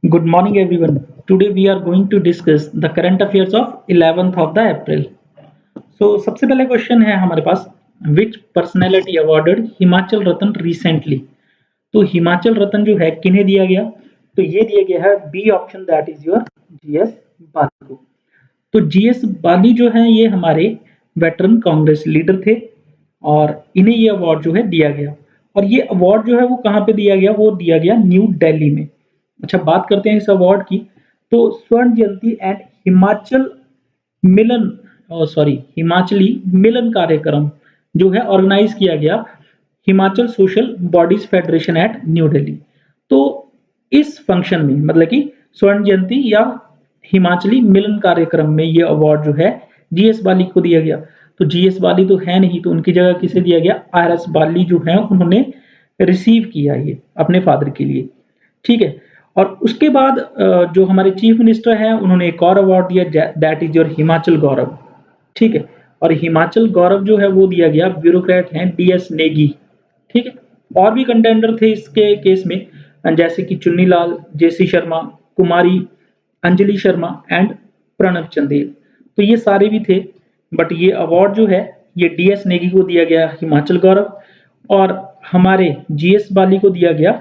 Good morning, everyone. Today we are going to discuss the current affairs of 11th of the April. सबसे पहले question है हमारे पास, विच personality awarded Himachal रत्न recently. तो हिमाचल रत्न जो है किन्हें दिया गया, तो ये दिया गया है B option, that is your GS Bali को। तो जीएस बाली जो है ये हमारे वेटरन कांग्रेस लीडर थे और इन्हें ये अवार्ड जो है दिया गया। और ये अवार्ड जो है वो कहाँ पे दिया गया, वो दिया गया न्यू दिल्ली में। अच्छा, बात करते हैं इस अवार्ड की। तो स्वर्ण जयंती एंड हिमाचल मिलन हिमाचली मिलन कार्यक्रम जो है ऑर्गेनाइज किया गया Himachal social bodies federation at New Delhi. तो इस फंक्शन में मतलब कि स्वर्ण जयंती या हिमाचली मिलन कार्यक्रम में ये अवार्ड जो है जीएस बाली को दिया गया। तो जीएस बाली तो है नहीं, तो उनकी जगह किसे दिया गया, आरएस बाली जो है उन्होंने रिसीव किया ये अपने फादर के लिए। ठीक है। और उसके बाद जो हमारे चीफ मिनिस्टर हैं उन्होंने एक और अवार्ड दिया, दैट इज योर हिमाचल गौरव। ठीक है। और हिमाचल गौरव जो है वो दिया गया, ब्यूरोक्रेट हैं डीएस नेगी। ठीक है। और भी कंटेंडर थे इसके केस में, जैसे कि चुन्नी लाल, जेसी शर्मा, कुमारी अंजलि शर्मा एंड प्रणब चंदेल। तो ये सारे भी थे, बट ये अवार्ड जो है ये डीएस नेगी को दिया गया हिमाचल गौरव, और हमारे जीएस बाली को दिया गया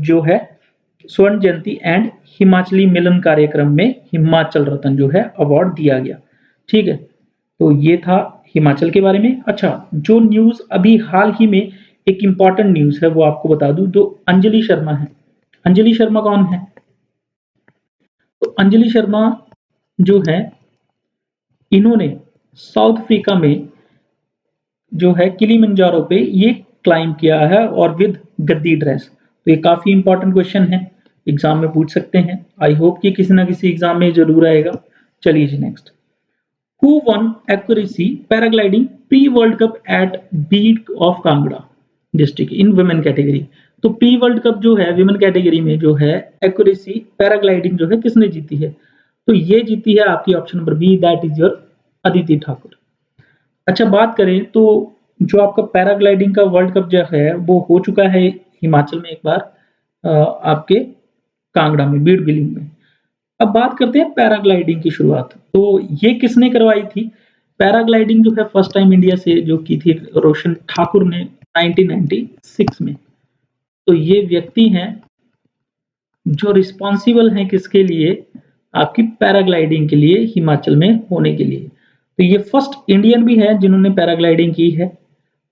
जो है स्वर्ण जयंती एंड हिमाचली मिलन कार्यक्रम में हिमाचल रत्न जो है अवार्ड दिया गया। ठीक है। तो ये था हिमाचल के बारे में। अच्छा, जो न्यूज अभी हाल ही में एक इंपॉर्टेंट न्यूज है वो आपको बता दूं, जो अंजलि शर्मा है। अंजलि शर्मा कौन है? तो अंजलि शर्मा जो है इन्होंने साउथ अफ्रीका में जो है किलिमंजारो पे ये क्लाइंब किया है और विद गद्दी ड्रेस। तो ये काफी इंपॉर्टेंट क्वेश्चन है, एग्जाम में पूछ सकते हैं। आई होप कि किसी ना किसी एग्जाम में जरूर आएगा। चलिए जी next. Who won accuracy paragliding pre world cup at beat of Kangra district in women category. तो प्री वर्ल्ड कप जो है विमेन कैटेगरी में जो है एक्यूरेसी पैराग्लाइडिंग जो है किसने जीती है, तो ये जीती है आपकी option number B, that is your Aditi Thakur. अच्छा, बात करें तो जो आपका पैराग्लाइडिंग का वर्ल्ड कप जो है वो हो चुका है हिमाचल में एक बार, आपके कांगड़ा में, बीड़ बिलिंग में। अब बात करते हैं पैराग्लाइडिंग की शुरुआत। तो ये किसने करवाई थी? पैराग्लाइडिंग जो है फर्स्ट टाइम इंडिया से जो की थी रोशन ठाकुर ने 1996 में। तो ये व्यक्ति हैं जो रिस्पॉन्सिबल हैं किसके लिए, आपकी पैराग्लाइडिंग के लिए हिमाचल में होने के लिए। तो ये फर्स्ट इंडियन भी है जिन्होंने पैराग्लाइडिंग की है।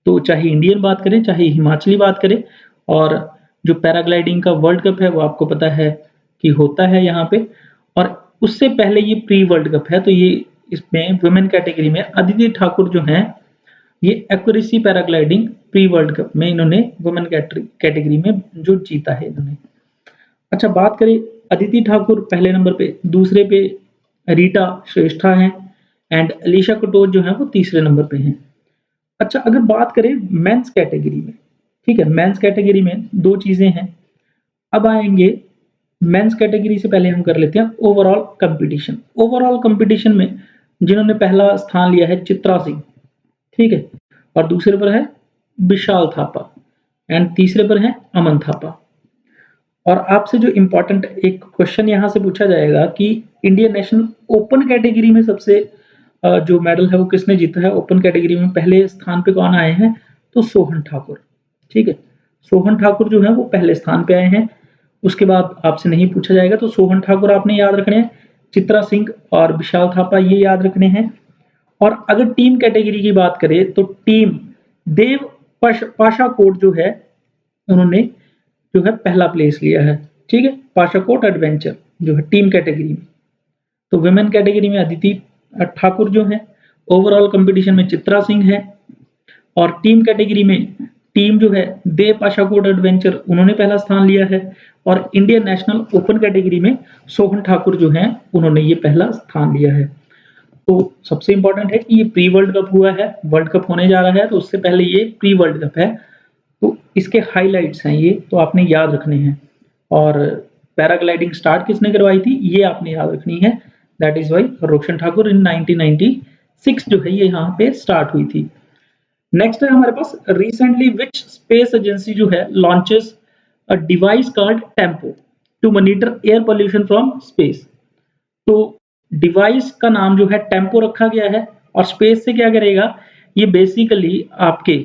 तो चाहे इंडियन बात करें चाहे हिमाचली बात करें, और जो पैराग्लाइडिंग का वर्ल्ड कप है वो आपको पता है कि होता है यहाँ पे। और उससे पहले ये प्री वर्ल्ड कप है, तो ये इसमें वुमेन कैटेगरी में अदिति ठाकुर जो हैं ये accuracy paragliding pre world cup में इन्होंने वुमेन कैटेगरी में जो जीता है इन्होंने। अच्छा, बात करें अदिति ठाकुर पहले नंबर पे, दूसरे पे रीटा श्रेष्ठा हैं एंड अलीशा कटोच जो है वो तीसरे नंबर पे हैं। अच्छा, अगर बात करें मेंस कैटेगरी में, ठीक है, मेंस कैटेगरी में दो चीजें हैं। अब आएंगे मेंस कैटेगरी से पहले हम कर लेते हैं ओवरऑल कंपटीशन। ओवरऑल कंपटीशन में जिन्होंने पहला स्थान लिया है चित्रा सिंह, ठीक है, और दूसरे पर है विशाल थापा एंड तीसरे पर है अमन थापा। और आपसे जो इम्पोर्टेंट एक क्वेश्चन यहाँ से पूछा जाएगा कि इंडियन नेशनल ओपन कैटेगरी में सबसे जो मेडल है वो किसने जीता है। ओपन कैटेगरी में पहले स्थान पे कौन आए हैं, तो सोहन ठाकुर। ठीक है, सोहन ठाकुर जो है वो पहले स्थान पे आए हैं। उसके बाद आपसे नहीं पूछा जाएगा, तो सोहन ठाकुर आपने याद रखने हैं, चित्रा सिंह और विशाल थापा ये याद रखने हैं। और अगर टीम कैटेगरी की बात करें तो टीम देव पाशा कोट जो है उन्होंने जो है पहला प्लेस लिया है। ठीक है, पाशा कोट एडवेंचर जो है टीम कैटेगरी में। तो वुमेन कैटेगरी में अदिति ठाकुर जो है, ओवरऑल कंपटीशन में चित्रा सिंह है, और टीम कैटेगरी में टीम जो है देव पाशाकोट एडवेंचर उन्होंने पहला स्थान लिया है, और इंडियन नेशनल ओपन कैटेगरी में सोहन ठाकुर जो है उन्होंने ये पहला स्थान लिया है। तो सबसे इंपॉर्टेंट है कि ये प्री वर्ल्ड कप हुआ है, वर्ल्ड कप होने जा रहा है, तो उससे पहले ये प्री वर्ल्ड कप है। तो इसके हाइलाइट्स हैं ये, तो आपने याद रखने हैं। और पैराग्लाइडिंग स्टार्ट किसने करवाई थी ये आपने याद रखनी है, दैट इज वाई रोशन ठाकुर इन 1996 जो है ये यहाँ पे स्टार्ट हुई थी। नेक्स्ट है हमारे पास, रिसेंटली विच स्पेस एजेंसी जो है launches a device called TEMPO. To monitor air pollution from space. तो डिवाइस का नाम जो है टेम्पो रखा गया है और स्पेस से क्या करेगा, ये बेसिकली आपके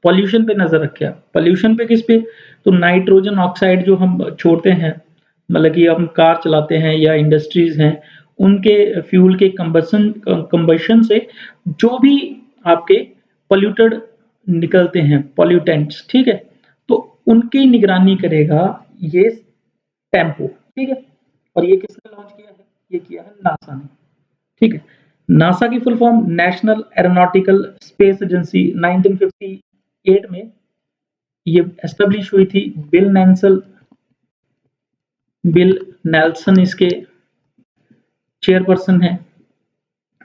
पॉल्यूशन पे नजर रखेगा। पॉल्यूशन पे किस पे, तो नाइट्रोजन ऑक्साइड जो हम छोड़ते हैं, मतलब कि हम कार चलाते हैं या इंडस्ट्रीज हैं, उनके फ्यूल के कंबशन से जो भी आपके पॉल्यूटेड निकलते हैं, पॉल्यूटेंट्स, ठीक है, तो उनकी निगरानी करेगा ये टेम्पो, ठीक है। और ये किसने लॉन्च किया है, ये किया है नासा ने, ठीक है। नासा की full form national aeronautical space agency 1958 में ये एस्टेब्लिश हुई थी। बिल नेल्सन इसके चेयरपर्सन है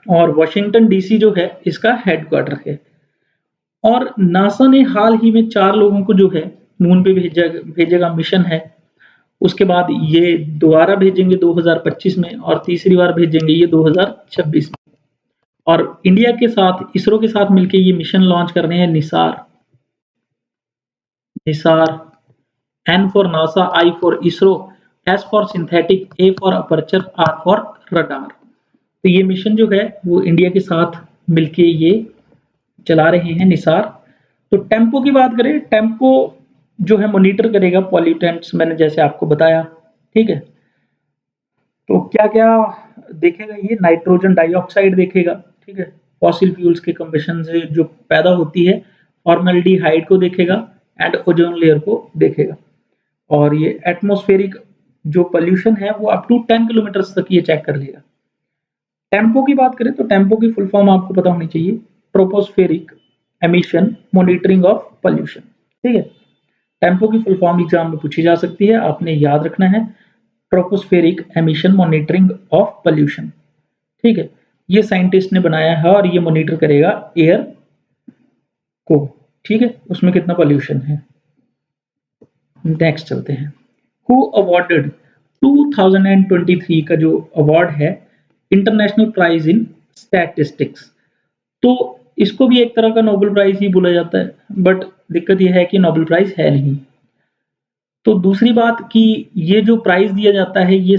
और वॉशिंगटन डीसी जो है इसका हेडक्वार्टर है। और नासा ने हाल ही में 4 लोगों को जो है मून पे भेजेगा मिशन है। उसके बाद ये दोबारा भेजेंगे 2025 में और तीसरी बार भेजेंगे ये 2026 में। और इंडिया के साथ, इसरो के साथ मिलकर ये मिशन लॉन्च कर रहे हैं NISAR. N for NASA, I for ISRO, S for synthetic, A for aperture, R for radar. तो ये मिशन जो है वो इंडिया के साथ मिलके ये चला रहे हैं निसार। तो टेम्पो की बात करें, टेम्पो जो है मॉनिटर करेगा पॉल्यूटेंट्स, मैंने जैसे आपको बताया, ठीक है। तो क्या-क्या देखेगा, ये नाइट्रोजन डाइऑक्साइड देखेगा, ठीक है, फॉसिल फ्यूल्स के कंबशन से जो पैदा होती है, फॉर्मल्डिहाइड को देखेगा एंड ओजोन लेयर को देखेगा। और ये एटमॉस्फेरिक जो पोल्यूशन है वो अप टू 10 किलोमीटर्स तक ये चेक कर लेगा। टेम्पो की बात करें तो टेम्पो की फुल फॉर्म आपको पता होनी चाहिए, tropospheric emission monitoring of pollution, ठीक है। टेम्पो की फुल फॉर्म एग्जाम में पूछी जा सकती है, आपने याद रखना है, tropospheric emission monitoring of pollution, ठीक है। ये साइंटिस्ट ने बनाया है और ये मॉनिटर करेगा एयर को, ठीक है, उसमें कितना पोल्यूशन है। नेक्स्ट चलते हैं, हु अवॉर्डेड 2023 का जो अवार्ड है इंटरनेशनल प्राइज इन स्टैटिस्टिक्स। तो इसको भी एक तरह का नोबेल प्राइज ही बोला जाता है, बट दिक्कत यह है कि नोबेल प्राइज है नहीं। तो दूसरी बात कि ये जो प्राइज दिया जाता है ये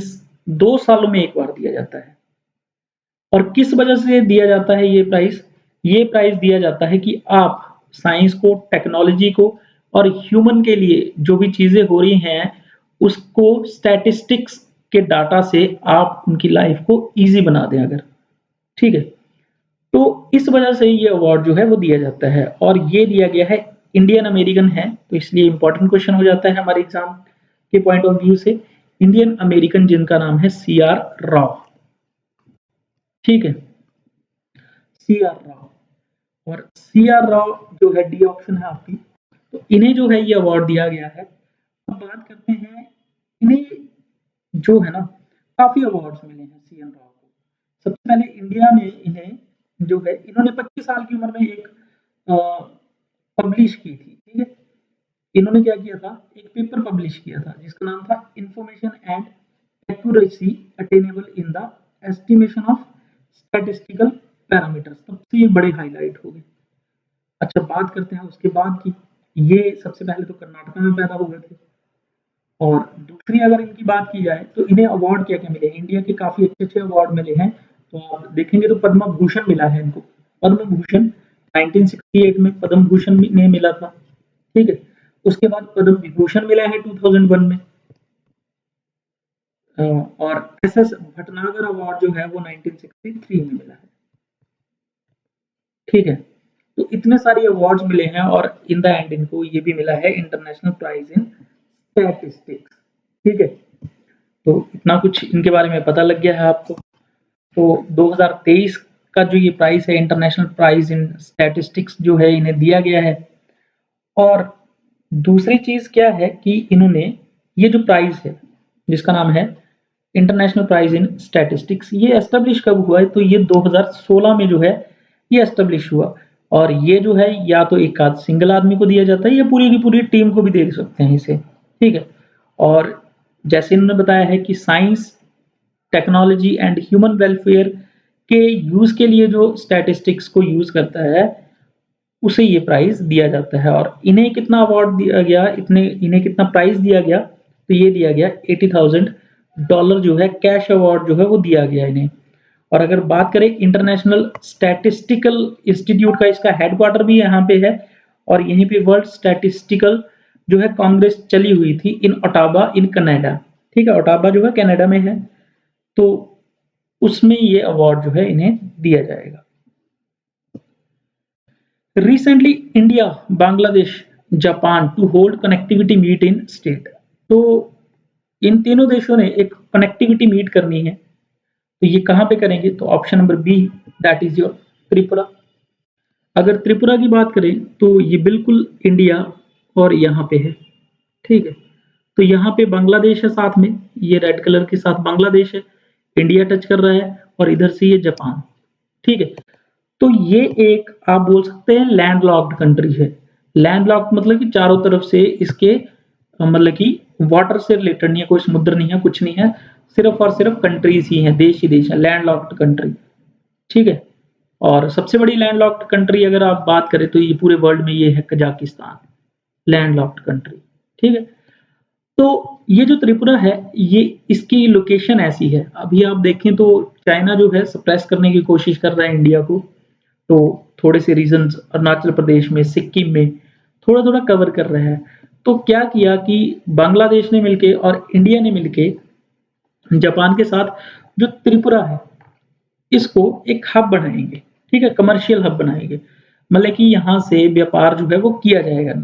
2 सालों में एक बार दिया जाता है। और किस वजह से दिया जाता है ये प्राइज? ये प्राइज दिया जाता है कि आप साइंस को, टेक्नोलॉजी को और ह्यूमन के लिए जो भी चीजें हो रही हैं उसको स्टैटिस्टिक्स के डाटा से आप उनकी लाइफ को इजी बना दें अगर, ठीक है। तो इस वजह से ये अवार्ड जो है वो दिया जाता है और ये दिया गया है, इंडियन अमेरिकन है तो इसलिए इंपॉर्टेंट क्वेश्चन हो जाता है हमारे एग्जाम के पॉइंट ऑफ व्यू से। इंडियन अमेरिकन जिनका नाम है CR राव, ठीक है, CR राव। और CR राव जो है डी ऑप्शन है आपकी, तो इन्हें जो है ये अवार्ड दिया गया है। अब बात करते हैं, इन्हें जो है ना काफी अवार्ड्स मिले हैं CR राव को। सबसे पहले इंडिया ने इन्हें जो है, इन्होंने 25 साल की उम्र में एक पब्लिश की थी, ठीक है। इन्होंने क्या किया था, एक पेपर पब्लिश किया था जिसका नाम था information and accuracy attainable in the estimation of statistical parameters, सबसे ये बड़े हाईलाइट हो गए। अच्छा, बात करते हैं उसके बाद की, ये सबसे पहले तो कर्नाटका में पैदा हो गए थे। और दूसरी अगर इनकी बात की जाए तो इन्हें अवार्ड क्या क्या मिले, इंडिया के काफी अच्छे अच्छे अवार्ड मिले हैं। तो आप देखेंगे तो पद्म भूषण मिला है इनको, पद्म भूषण 1968 में पद्म भूषण इन्हें मिला था, ठीक है। उसके बाद पद्म विभूषण मिला है 2001 में। और SS भटनागर अवार्ड जो है वो 1963 में मिला है, ठीक है। तो इतने सारे अवार्ड्स मिले हैं और इन द एंड इनको ये भी मिला है इंटरनेशनल प्राइज इन स्टैटिस्टिक्स, ठीक है। तो इतना कुछ इनके बारे में पता लग गया है आपको। तो 2023 का जो ये प्राइज है इंटरनेशनल प्राइज इन स्टैटिस्टिक्स जो है इन्हें दिया गया है। और दूसरी चीज क्या है कि इन्होंने ये जो प्राइज है जिसका नाम है इंटरनेशनल प्राइज इन स्टैटिस्टिक्स, ये एस्टेब्लिश कब हुआ है, तो ये 2016 में जो है ये एस्टेब्लिश हुआ। और ये जो है या तो एक आध सिंगल आदमी को दिया जाता है या पूरी की पूरी टीम को भी दे सकते हैं इसे, ठीक है। और जैसे इन्होंने बताया है कि science, technology and human welfare के यूज के लिए जो स्टैटिस्टिक्स को यूज करता है उसे ये प्राइज दिया जाता है। और इन्हें कितना अवार्ड दिया गया, इन्हें कितना प्राइज दिया गया, तो ये दिया गया $80,000 जो है कैश अवार्ड जो है वो दिया गया इन्हें। और अगर बात करें इंटरनेशनल स्टैटिस्टिकल इंस्टीट्यूट का, इसका हेडक्वार्टर भी यहाँ पे है और यहीं पे वर्ल्ड स्टैटिस्टिकल जो है कांग्रेस चली हुई थी इन ओटावा इन कनाडा। ठीक है, ओटावा जो है कनाडा में है, तो उसमें ये अवार्ड जो है इन्हें दिया जाएगा। Recently India, Bangladesh, Japan to hold connectivity meet in state. तो इन तीनों देशों ने एक कनेक्टिविटी मीट करनी है, तो ये कहाँ पे करेंगे? तो option number B, that is your Tripura. अगर त्रिपुरा की बात करें तो ये बिल्कुल इंडिया और यहाँ पे है। ठीक है, तो यहाँ पे बांग्लादेश है साथ में, ये रेड कलर के साथ बांग्लादेश है, इंडिया टच कर रहा है और इधर से ये जापान। ठीक है, तो ये एक आप बोल सकते हैं लैंड लॉक्ड कंट्री है। लैंड लॉक्ड मतलब कि चारों तरफ से इसके मतलब कि वाटर से रिलेटेड नहीं है, कोई समुद्र नहीं है, कुछ नहीं है, सिर्फ और सिर्फ कंट्रीज ही हैं, देश ही देश है, लैंड लॉक्ड कंट्री। ठीक है, और सबसे बड़ी लैंड लॉक्ड कंट्री अगर आप बात करें तो ये पूरे वर्ल्ड में ये है कजाकिस्तान, लैंड लॉक्ड कंट्री। ठीक है, तो ये जो त्रिपुरा है ये इसकी लोकेशन ऐसी है, अभी आप देखें तो चाइना जो है सप्रेस करने की कोशिश कर रहा है इंडिया को, तो थोड़े से रीजन्स अरुणाचल प्रदेश में, सिक्किम में थोड़ा-थोड़ा कवर कर रहा है। तो क्या किया कि बांग्लादेश ने मिलके और इंडिया ने मिलके जापान के साथ जो त्रिपुरा है इसको एक हब बनाएँगे। ठीक है, कमर्शियल हब बनाएँगे। मतलब कि यहाँ से व्यापार जो है वो किया जाएगा,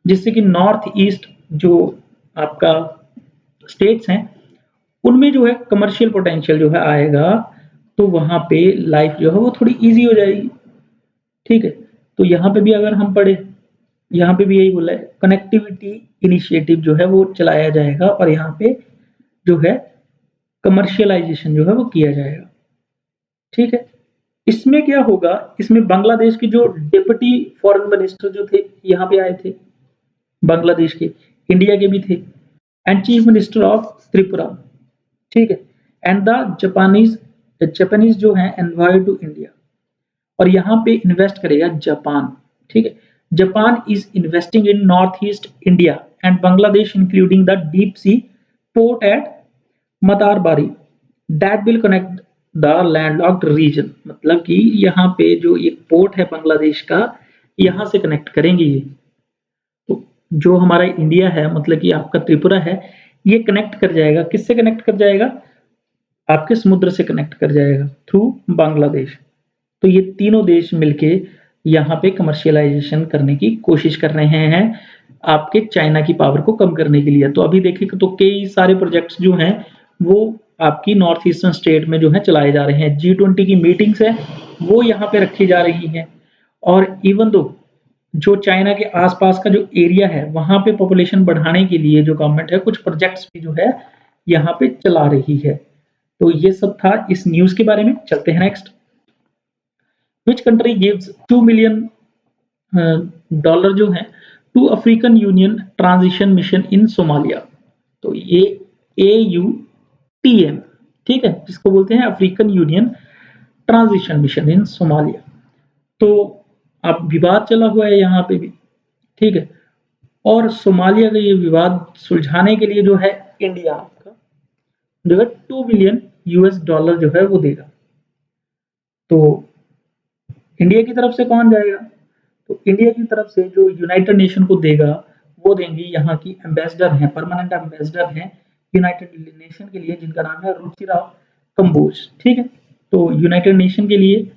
जिससे कि नॉर्थ ईस्ट जो आपका स्टेट्स हैं उनमें जो है कमर्शियल पोटेंशियल जो है आएगा, तो वहाँ पे लाइफ जो है वो थोड़ी ईज़ी हो जाएगी। ठीक है, तो यहाँ पे भी अगर हम पढ़े, यहाँ पे भी यही बोला है कनेक्टिविटी इनिशिएटिव जो है वो चलाया जाएगा और यहाँ पे जो है कमर्शियलाइजेशन जो है वो किया जाएगा। ठीक है, इसमें क्या होगा, इसमें बांग्लादेश के जो डिप्टी फॉरेन मिनिस्टर जो थे यहाँ पे आए थे, बांग्लादेश के, इंडिया के भी थे, and chief minister of Tripura. ठीक है, एंड द जापानीज जो है एनवॉय टू इंडिया, और यहाँ पे इन्वेस्ट करेगा जापान। ठीक है, Japan is investing in north east India and Bangladesh including the deep sea port at Matarbari that will connect the landlocked region. मतलब कि यहाँ पे जो एक पोर्ट है बांग्लादेश का, यहाँ से कनेक्ट करेंगे ये। तो जो हमारा इंडिया है मतलब कि आपका त्रिपुरा है, ये कनेक्ट कर जाएगा, किससे कनेक्ट कर जाएगा? आपके समुद्र से कनेक्ट कर जाएगा थ्रू बांग्लादेश। तो ये तीनों देश मिलके यहाँ पे कमर्शियलाइजेशन करने की कोशिश कर रहे हैं आपके चाइना की पावर को कम करने के लिए। तो अभी देखें तो कई सारे प्रोजेक्ट्स जो हैं वो आपकी नॉर्थ ईस्टर्न स्टेट में जो है चलाए जा रहे हैं। G20 की मीटिंग्स है वो यहाँ पे रखी जा रही हैं, और इवन दो जो चाइना के आसपास का जो एरिया है वहां पे पॉपुलेशन बढ़ाने के लिए जो गवर्नमेंट है कुछ प्रोजेक्ट्स भी जो है यहाँ पे चला रही है। तो ये सब था इस न्यूज के बारे में। चलते हैं next. Which country gives $2 million dollar जो है to African Union transition mission in Somalia. तो ये AUTM, ठीक है, जिसको बोलते हैं African Union transition mission in Somalia. तो अब विवाद चला हुआ है यहाँ पे भी, ठीक है, और सोमालिया का ये विवाद सुलझाने के लिए जो है इंडिया का जो है $2 मिलियन जो है वो देगा। तो इंडिया की तरफ से कौन जाएगा? तो इंडिया की तरफ से जो यूनाइटेड नेशन को देगा वो देंगी यहाँ की एम्बेसडर हैं, परमानेंट एम्बेसडर हैं यूनाइटेड नेशन के लिए, जिनका नाम है रुचिरा कंबोज। ठीक है, तो यूनाइटेड नेशन के लिए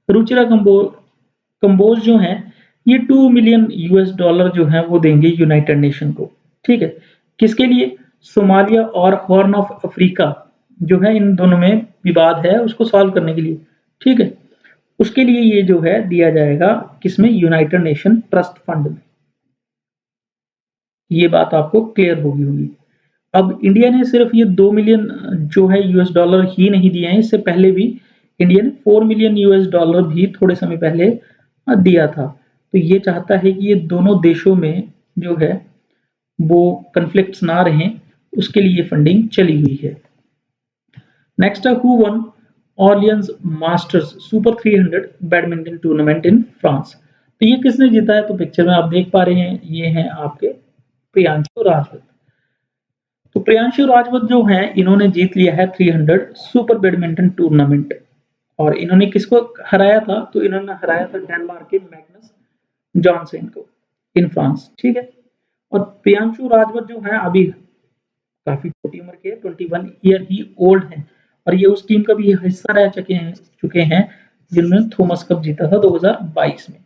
रुचिरा कंबोज जो है ये $2 मिलियन जो है वो देंगे यूनाइटेड नेशन को। ठीक है, किसके लिए? सोमालिया और हॉर्न ऑफ अफ्रीका जो है इन दोनों में विवाद है उसको सॉल्व करने के लिए। ठीक है, उसके लिए ये जो है दिया जाएगा किसमें? यूनाइटेड नेशन ट्रस्ट फंड में। ये बात आपको क्लियर होगी। अब इंडिया ने सिर्फ ये $2 मिलियन जो है $, ही नहीं दिए हैं, इससे पहले भी इंडिया ने $4 मिलियन भी थोड़े समय पहले दिया था। तो ये चाहता है कि ये दोनों देशों में जो है वो कन्फ्लिक्ट्स ना रहें, उसके लिए फंडिंग चली हुई है। नेक्स्ट है who one Orleans masters super 300 badminton tournament in France. तो ये किसने जीता है? तो पिक्चर में आप देख पा रहे हैं ये हैं आपके प्रियांशु राजपूत। तो प्रियांशु राजवत जो है इन्होंने जीत लिया है 300 सुपर बैडमिंटन टूर्नामेंट। और इन्होंने किसको हराया था? तो इन्होंने हराया था डेनमार्क के मैग्नस जॉनसन को इन फ्रांस। ठीक है। और प्रियांशु राजवत जो है अभी काफी छोटी उम्र के 21 ईयर ही ओल्ड है और ये उस टीम का भी हिस्सा रह चुके हैं जिन्होंने थॉमस कप जीता था 2022 में।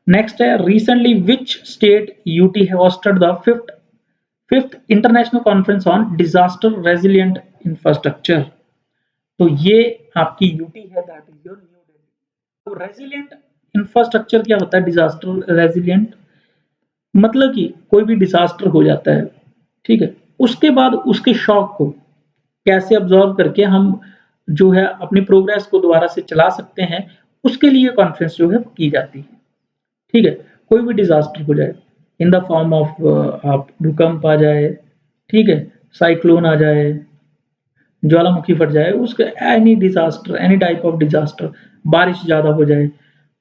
नेक्स्ट है रिसेंटली विच स्टेट यूटी है hosted the fifth international conference on disaster resilient infrastructure. तो ये आपकी यूटी है, that is your new Delhi. तो रेजिलिएंट इंफ्रास्ट्रक्चर क्या होता है? डिजास्टर रेजिलिएंट मतलब कि कोई भी डिजास्टर हो जाता है, ठीक है, उसके बाद उसके शॉक को कैसे अब्सॉर्ब करके हम जो है अपनी प्रोग्रेस को दोबारा से चला सकते हैं, उसके लिए कॉन्फ्रेंस जो है की जाती है। ठीक है। कोई भी डिजास्टर हो जाए इन द फॉर्म ऑफ आप भूकंप आ जाए, ठीक है, साइक्लोन आ जाए, ज्वालामुखी फट जाए, उसके any disaster, any type of disaster, बारिश ज्यादा हो जाए,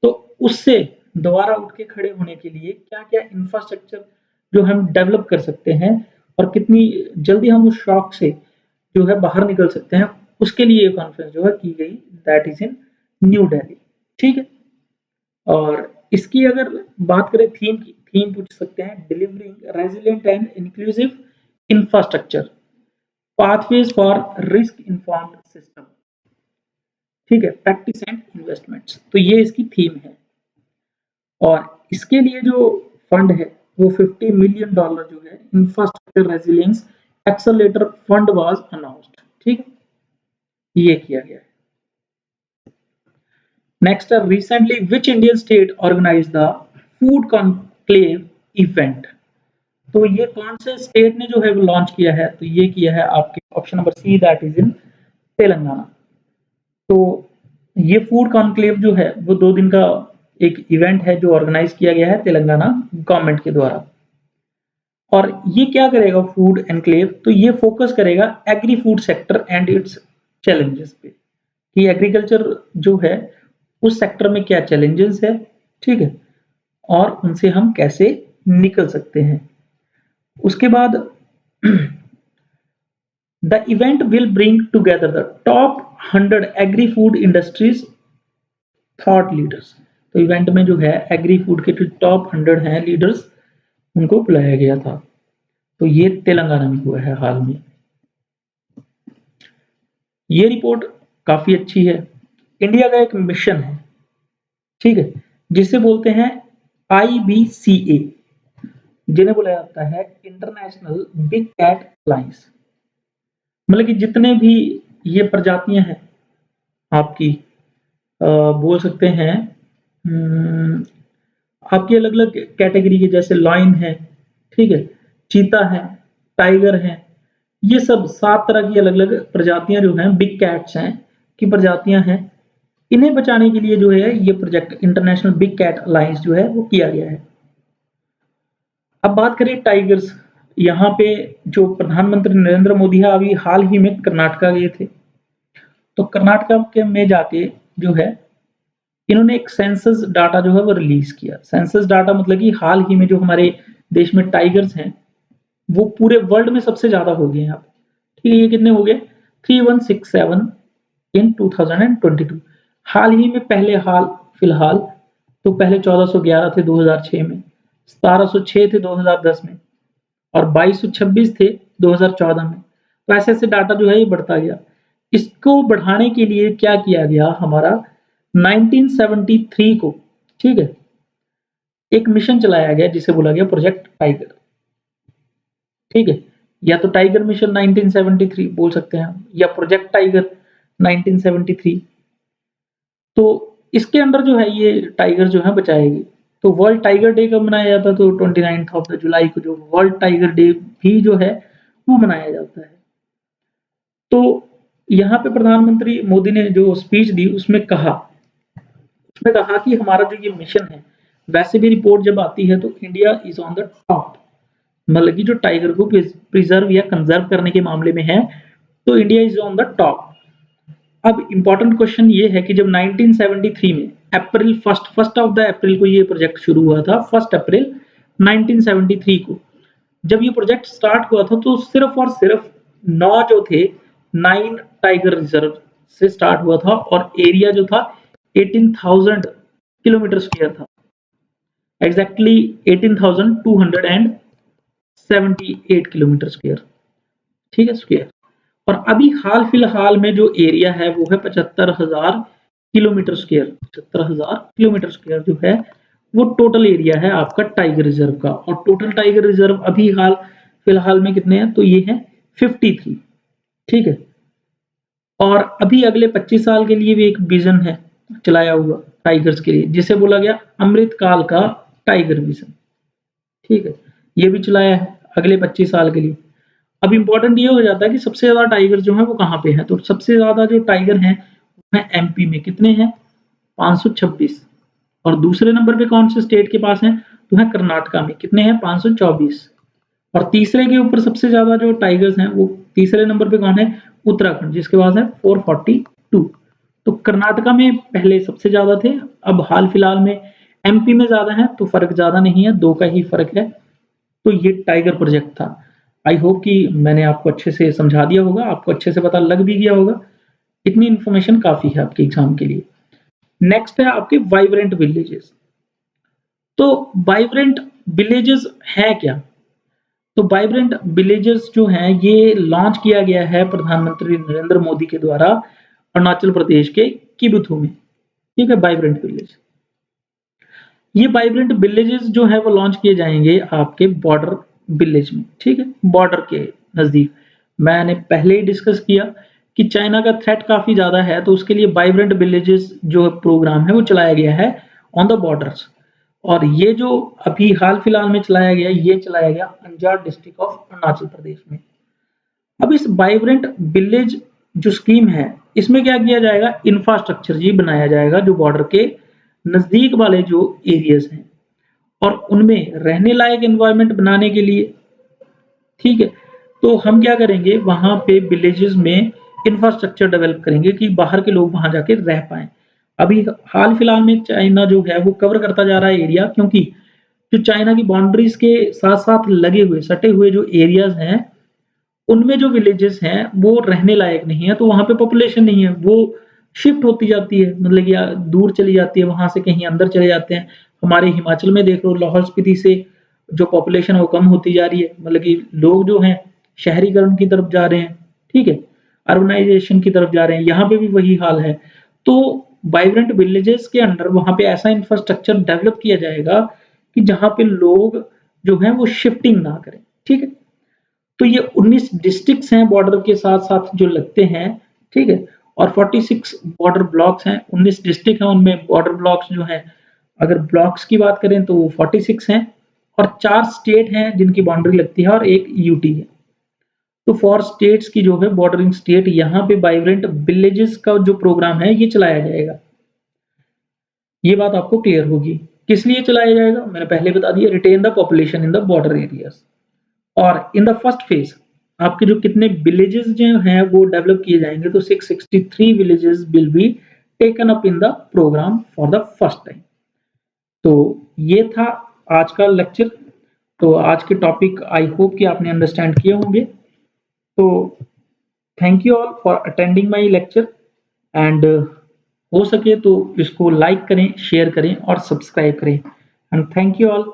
तो उससे दोबारा उठ के खड़े होने के लिए क्या क्या इंफ्रास्ट्रक्चर जो हम डेवलप कर सकते हैं और कितनी जल्दी हम उस शॉक से जो है बाहर निकल सकते हैं, उसके लिए ये कॉन्फ्रेंस जो है की गई, that is in new Delhi. ठीक है। और इसकी अगर बात करें थीम की, थीम पूछ सकते हैं delivering resilient and inclusive infrastructure pathways for risk informed system. ठीक है, प्रैक्टिस एंड इन्वेस्टमेंट्स, तो ये इसकी थीम है। और इसके लिए जो फंड है वो $50 मिलियन जो है infrastructure resilience accelerator fund was announced. ठीक है, ये किया गया है। नेक्स्ट है recently which Indian state organise the food conclave event. तो ये कौन से स्टेट ने जो है वो लॉन्च किया है? तो ये किया है आपके option number C, that is in Telangana. तो ये फूड कॉन्क्लेव जो है वो 2 दिन का एक इवेंट है जो ऑर्गेनाइज किया गया है तेलंगाना गवर्नमेंट के द्वारा। और ये क्या करेगा फूड एनक्लेव? तो ये फोकस करेगा agri food sector and it's challenges पे, कि एग्रीकल्चर जो है उस सेक्टर में क्या चैलेंजेस है, ठीक है, और उनसे हम कैसे निकल सकते हैं। उसके बाद the event will bring together the top 100 agri food industries thought leaders. तो इवेंट में जो है एग्री फूड के जो टॉप 100 हैं लीडर्स, उनको बुलाया गया था। तो ये तेलंगाना में हुआ है हाल में। ये रिपोर्ट काफी अच्छी है। इंडिया का एक मिशन है, ठीक है, जिसे बोलते हैं IBCA, जिन्हें बोला जाता है इंटरनेशनल बिग कैट अलायंस। मतलब कि जितने भी ये प्रजातियां हैं आपकी, बोल सकते हैं आपकी अलग अलग कैटेगरी के, जैसे लॉयन है, ठीक है, चीता है, टाइगर है, ये सब 7 तरह की अलग अलग प्रजातियां जो हैं बिग कैट्स हैं की प्रजातियां हैं। इन्हें बचाने के लिए जो है ये project international big cat alliance जो है वो किया गया है। अब बात करें टाइगर्स, यहाँ पे जो प्रधानमंत्री नरेंद्र मोदी है अभी हाल ही में कर्नाटका गए थे। तो कर्नाटका के में जाके जो है इन्होंने एक सेंसस डाटा जो है वो रिलीज किया। सेंसस डाटा मतलब कि हाल ही में जो हमारे देश में टाइगर्स हैं वो पूरे वर्ल्ड में सबसे ज्यादा हो गए हैं। आप ठीक है, ये कितने हो गए? 3167 इन 2022। हाल ही में फिलहाल तो पहले 1411 थे 2006 में, 1706 थे 2010 में, और 2226 थे 2014 में। तो ऐसे ऐसे डाटा जो है ये बढ़ता गया। इसको बढ़ाने के लिए क्या किया गया हमारा 1973 को, ठीक है, एक मिशन चलाया गया जिसे बोला गया प्रोजेक्ट टाइगर। ठीक है, या तो टाइगर मिशन 1973 बोल सकते हैं हम, या प्रोजेक्ट टाइगर 1973। तो इसके अंदर जो है ये टाइगर जो है बचाएगी। तो वर्ल्ड टाइगर डे कब मनाया जाता है? तो 29 ऑफ द जुलाई को जो वर्ल्ड टाइगर डे भी जो है वो मनाया जाता है। तो यहाँ पे प्रधानमंत्री मोदी ने जो स्पीच दी उसमें कहा कि हमारा जो ये मिशन है, वैसे भी रिपोर्ट जब आती है तो India is on the top, मतलब कि जो टाइगर को प्रिजर्व या कंजर्व करने के मामले में है तो India is on the top. अब इम्पोर्टेंट क्वेश्चन ये है कि जब 1973 में April first of the April को ये प्रोजेक्ट शुरू हुआ था, 1 अप्रैल 1973 को, जब ये प्रोजेक्ट स्टार्ट हुआ था तो सिर्फ और सिर्फ 9 जो थे 9 टाइगर रिजर्व से स्टार्ट हुआ था और एरिया जो था 18,000 किलोमीटर स्क्वायर था, एग्जैक्टली 18,278 किलोमीटर स्क्वायर, ठीक है स्क्वायर। और अभी हाल फिलहाल में जो एरिया है वो है 75,000 किलोमीटर स्क्वायर। 75,000 किलोमीटर स्क्वायर जो है वो टोटल एरिया है आपका टाइगर रिजर्व का। और टोटल टाइगर रिजर्व अभी हाल फिलहाल में कितने हैं, तो ये है 53, ठीक है। और अभी अगले 25 साल के लिए भी एक विजन है चलाया हुआ टाइगर्स के लिए, जिसे बोला गया अमृत काल का टाइगर विजन, ठीक है। ये भी चलाया है अगले 25 साल के लिए। अब इम्पोर्टेंट ये हो जाता है कि सबसे ज्यादा टाइगर जो है वो कहाँ पे है, तो सबसे ज्यादा जो टाइगर हैं वो है एमपी में। कितने हैं, 526। और दूसरे नंबर पे कौन से स्टेट के पास है, तो है कर्नाटका में। कितने हैं, 524। और तीसरे के ऊपर सबसे ज्यादा जो टाइगर्स हैं वो तीसरे नंबर पे कौन है, उत्तराखंड, जिसके पास है 442। तो कर्नाटका में पहले सबसे ज्यादा थे, अब हाल फिलहाल में एमपी में ज्यादा है, तो फर्क ज्यादा नहीं है, 2 का ही फर्क है। तो ये टाइगर प्रोजेक्ट था। आई होप कि मैंने आपको अच्छे से समझा दिया होगा, आपको अच्छे से पता लग भी गया होगा। इतनी इन्फॉर्मेशन काफी है आपके एग्जाम के लिए। नेक्स्ट है आपके वाइब्रेंट विलेजेस। तो वाइब्रेंट विलेजेस है क्या, तो वाइब्रेंट विलेजेस जो हैं ये लॉन्च किया गया है प्रधानमंत्री नरेंद्र मोदी के द्वारा अरुणाचल प्रदेश के किबुथु में, ठीक है। वाइब्रेंट विलेज, ये वाइब्रेंट विलेजेस जो है वो लॉन्च किए जाएंगे आपके बॉर्डर विलेज में, ठीक है, बॉर्डर के नजदीक। मैंने पहले ही डिस्कस किया कि चाइना का थ्रेट काफी ज्यादा है, तो उसके लिए वाइब्रेंट विलेजेस जो प्रोग्राम है वो चलाया गया है ऑन द बॉर्डर्स। और ये जो अभी हाल फिलहाल में चलाया गया, ये चलाया गया अंजार डिस्ट्रिक्ट ऑफ अरुणाचल प्रदेश में। अब इस वाइब्रेंट विलेज जो स्कीम है, इसमें क्या किया जाएगा, इंफ्रास्ट्रक्चर जी बनाया जाएगा जो बॉर्डर के नजदीक वाले जो एरियाज हैं और उनमें रहने लायक एनवायरनमेंट बनाने के लिए, ठीक है। तो हम क्या करेंगे, वहां पे विलेजेस में इंफ्रास्ट्रक्चर डेवलप करेंगे कि बाहर के लोग वहां जाके रह पाए। अभी हाल फिलहाल में चाइना जो है वो कवर करता जा रहा है एरिया, क्योंकि जो चाइना की बाउंड्रीज के साथ साथ लगे हुए सटे हुए जो एरियाज हैं उनमें जो विलेजेस हैं वो रहने लायक नहीं है, तो वहां पे पॉपुलेशन नहीं है, वो शिफ्ट होती जाती है, मतलब कि दूर चली जाती है, वहां से कहीं अंदर चले जाते हैं। हमारे हिमाचल में देख लो, लाहौल स्पीति से जो पॉपुलेशन है वो कम होती जा रही है, मतलब कि लोग जो हैं शहरीकरण की तरफ जा रहे हैं, ठीक है, अर्बनाइजेशन की तरफ जा रहे हैं। यहाँ पे भी वही हाल है। तो वाइब्रेंट विलेजेस के अंडर वहां पे ऐसा इंफ्रास्ट्रक्चर डेवलप किया जाएगा कि जहां पे लोग जो हैं वो शिफ्टिंग ना करें, ठीक है। तो ये 19 डिस्ट्रिक्ट्स हैं बॉर्डर के साथ-साथ जो लगते हैं, ठीक है? और 46 बॉर्डर ब्लॉक्स हैं, 19 डिस्ट्रिक्ट हैं, उनमें बॉर्डर ब्लॉक्स जो हैं, अगर ब्लॉक्स की बात करें तो वो 46 हैं और 4 स्टेट हैं जिनकी बाउंड्री लगती है और 1 यूटी है। तो 4 स्टेट्स की जो है बॉर्डरिंग स्टेट, यहाँ पे वाइब्रेंट विलेजेस का जो प्रोग्राम है ये चलाया जाएगा। ये बात आपको क्लियर होगी। किस लिए चलाया जाएगा? मैंने पहले बता दिया, retain the population in the border areas. और इन द फर्स्ट फेज आपके जो कितने विलेजेस जो हैं वो डेवलप किए जाएंगे, तो 663 villages will be taken up in the programme for the first time. तो ये था आज का लेक्चर। तो आज के टॉपिक आई होप कि आपने अंडरस्टैंड किए होंगे। तो thank you all for attending my lecture and हो सके तो इसको लाइक करें, शेयर करें और सब्सक्राइब करें। And thank you all.